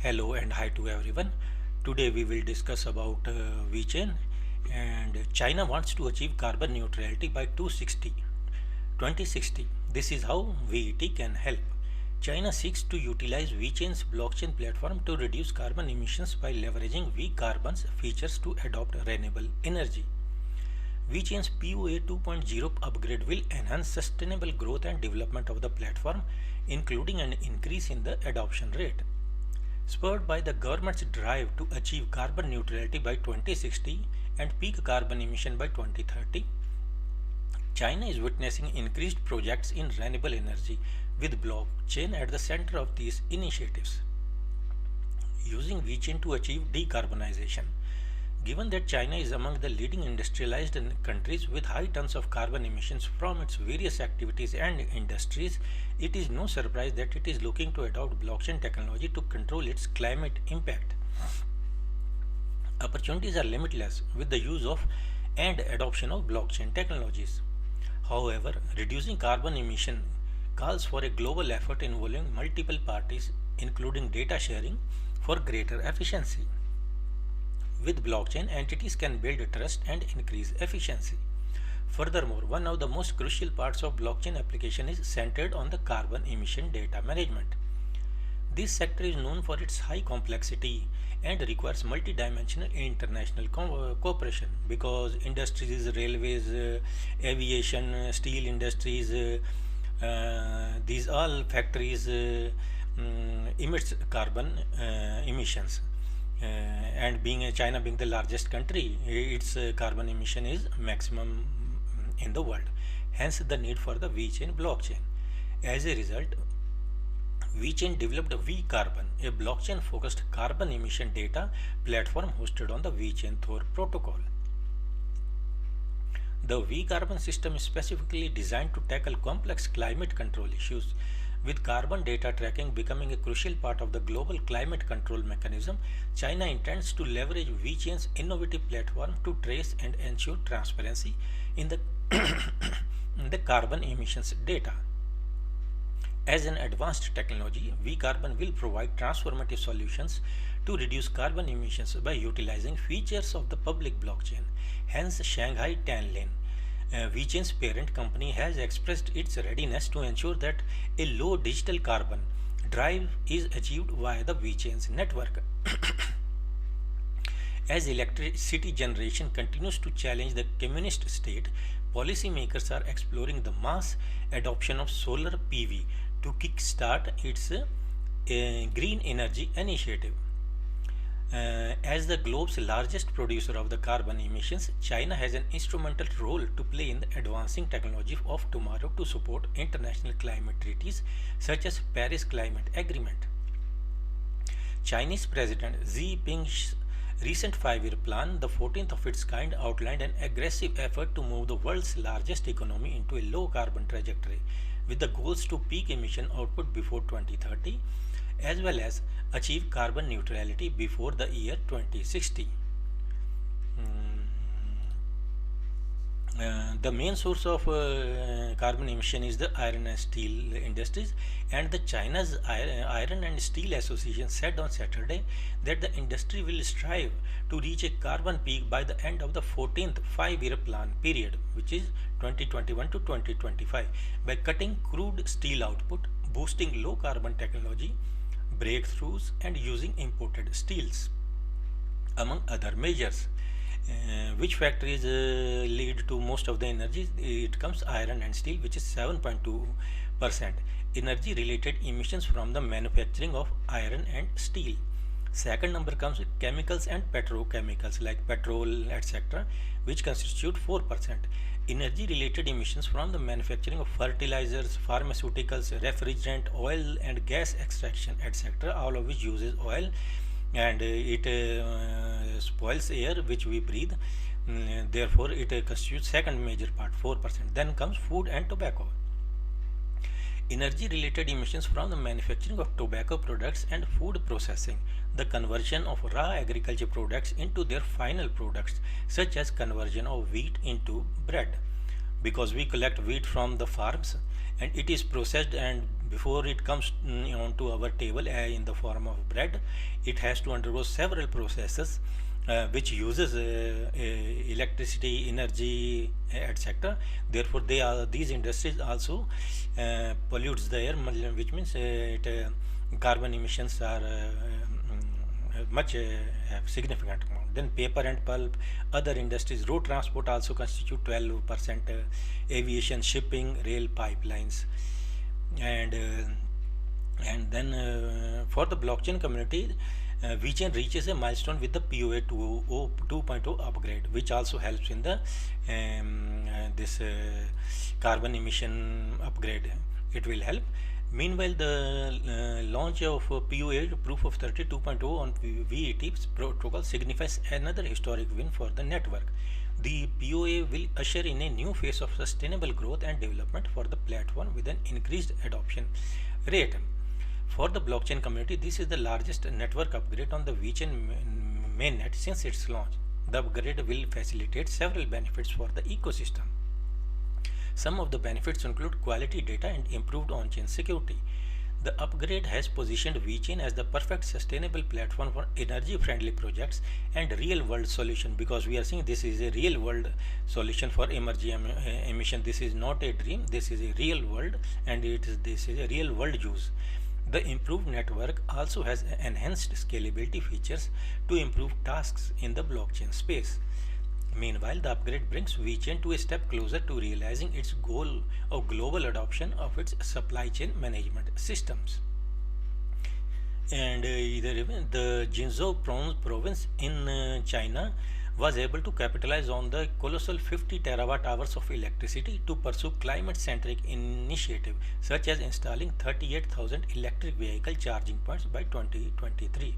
Hello and hi to everyone. Today we will discuss about VeChain, and China wants to achieve carbon neutrality by 2060. This is how VET can help. China seeks to utilize VeChain's blockchain platform to reduce carbon emissions by leveraging VCarbon's features to adopt renewable energy. VeChain's POA 2.0 upgrade will enhance sustainable growth and development of the platform, including an increase in the adoption rate. Spurred by the government's drive to achieve carbon neutrality by 2060 and peak carbon emission by 2030, China is witnessing increased projects in renewable energy with blockchain at the center of these initiatives. Using VeChain to achieve decarbonization. Given that China is among the leading industrialized countries with high tons of carbon emissions from its various activities and industries, it is no surprise that it is looking to adopt blockchain technology to control its climate impact. Opportunities are limitless with the use of and adoption of blockchain technologies. However, reducing carbon emission calls for a global effort involving multiple parties, including data sharing, for greater efficiency. With blockchain, entities can build trust and increase efficiency. Furthermore, one of the most crucial parts of blockchain application is centered on the carbon emission data management. This sector is known for its high complexity and requires multidimensional international cooperation because industries, railways, aviation, steel industries, these all factories emits carbon emissions. And being China being the largest country, its carbon emission is maximum in the world. Hence, the need for the VeChain blockchain. As a result, VeChain developed VCarbon, a blockchain-focused carbon emission data platform hosted on the VeChain Thor protocol. The VCarbon system is specifically designed to tackle complex climate control issues. With carbon data tracking becoming a crucial part of the global climate control mechanism, China intends to leverage VeChain's innovative platform to trace and ensure transparency in the, in the carbon emissions data. As an advanced technology, VCarbon will provide transformative solutions to reduce carbon emissions by utilizing features of the public blockchain. Hence, Shanghai Tianlin, VeChain's parent company, has expressed its readiness to ensure that a low digital carbon drive is achieved via the VeChain's network. As electricity generation continues to challenge the communist state, policymakers are exploring the mass adoption of solar PV to kickstart its green energy initiative. As the globe's largest producer of the carbon emissions, China has an instrumental role to play in the advancing technology of tomorrow to support international climate treaties such as Paris Climate Agreement. Chinese President Xi Jinping's recent 5-year plan, the 14th of its kind, outlined an aggressive effort to move the world's largest economy into a low carbon trajectory with the goals to peak emission output before 2030 as well as achieve carbon neutrality before the year 2060. The main source of carbon emission is the iron and steel industries, and the China's Iron and Steel Association said on Saturday that the industry will strive to reach a carbon peak by the end of the 14th 5-year plan period, which is 2021 to 2025, by cutting crude steel output, boosting low carbon technology breakthroughs, and using imported steels, among other measures. Which factories lead to most of the energy? It comes iron and steel, which is 7.2%. Energy related emissions from the manufacturing of iron and steel. Second number comes chemicals and petrochemicals like petrol, etc., which constitute 4%. Energy related emissions from the manufacturing of fertilizers, pharmaceuticals, refrigerant, oil and gas extraction, etc., all of which uses oil, and it spoils air which we breathe. Therefore, it constitutes second major part, 4%. Then comes food and tobacco. Energy related emissions from the manufacturing of tobacco products and food processing, the conversion of raw agriculture products into their final products, such as conversion of wheat into bread, because we collect wheat from the farms and it is processed and before it comes onto our table in the form of bread, it has to undergo several processes which uses electricity, energy, etc. Therefore, these industries also pollutes the air, which means carbon emissions are much significant amount. Then paper and pulp, other industries, road transport also constitute 12%, aviation, shipping, rail, pipelines, and then for the blockchain community, VeChain reaches a milestone with the POA 2.0 upgrade, which also helps in the this carbon emission upgrade. It will help. Meanwhile, the launch of POA Proof of 32.0 on VET protocol signifies another historic win for the network. The POA will usher in a new phase of sustainable growth and development for the platform with an increased adoption rate. For the blockchain community, this is the largest network upgrade on the VeChain mainnet since its launch. The upgrade will facilitate several benefits for the ecosystem. Some of the benefits include quality data and improved on-chain security. The upgrade has positioned VeChain as the perfect sustainable platform for energy-friendly projects and real-world solution, because we are seeing this is a real-world solution for energy emission. This is not a dream. This is a real world, and this is a real-world use. The improved network also has enhanced scalability features to improve tasks in the blockchain space. Meanwhile, the upgrade brings VeChain to a step closer to realizing its goal of global adoption of its supply chain management systems. And the Jinzhou province in China was able to capitalize on the colossal 50 terawatt hours of electricity to pursue climate-centric initiatives such as installing 38,000 electric vehicle charging points by 2023,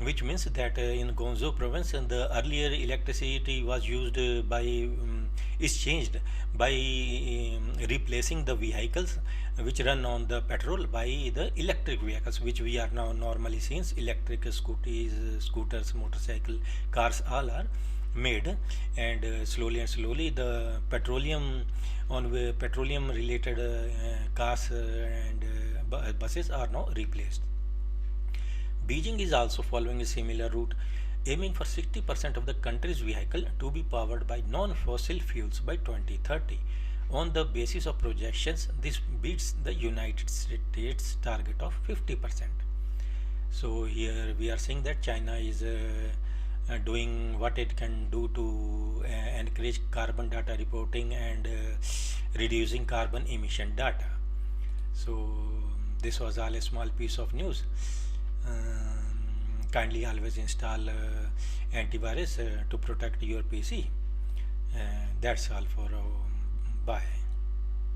which means that in Guangzhou province, the earlier electricity was used is changed by replacing the vehicles which run on the petrol by the electric vehicles, which we are now normally seeing. Electric scooters, motorcycle, cars, all are made, and slowly and slowly the petroleum related cars and buses are now replaced. Beijing is also following a similar route, aiming for 60% of the country's vehicle to be powered by non-fossil fuels by 2030. On the basis of projections, this beats the United States target of 50%. So here we are seeing that China is doing what it can do to encourage carbon data reporting and reducing carbon emission data. So this was all a small piece of news. Kindly always install antivirus to protect your PC. That's all for bye.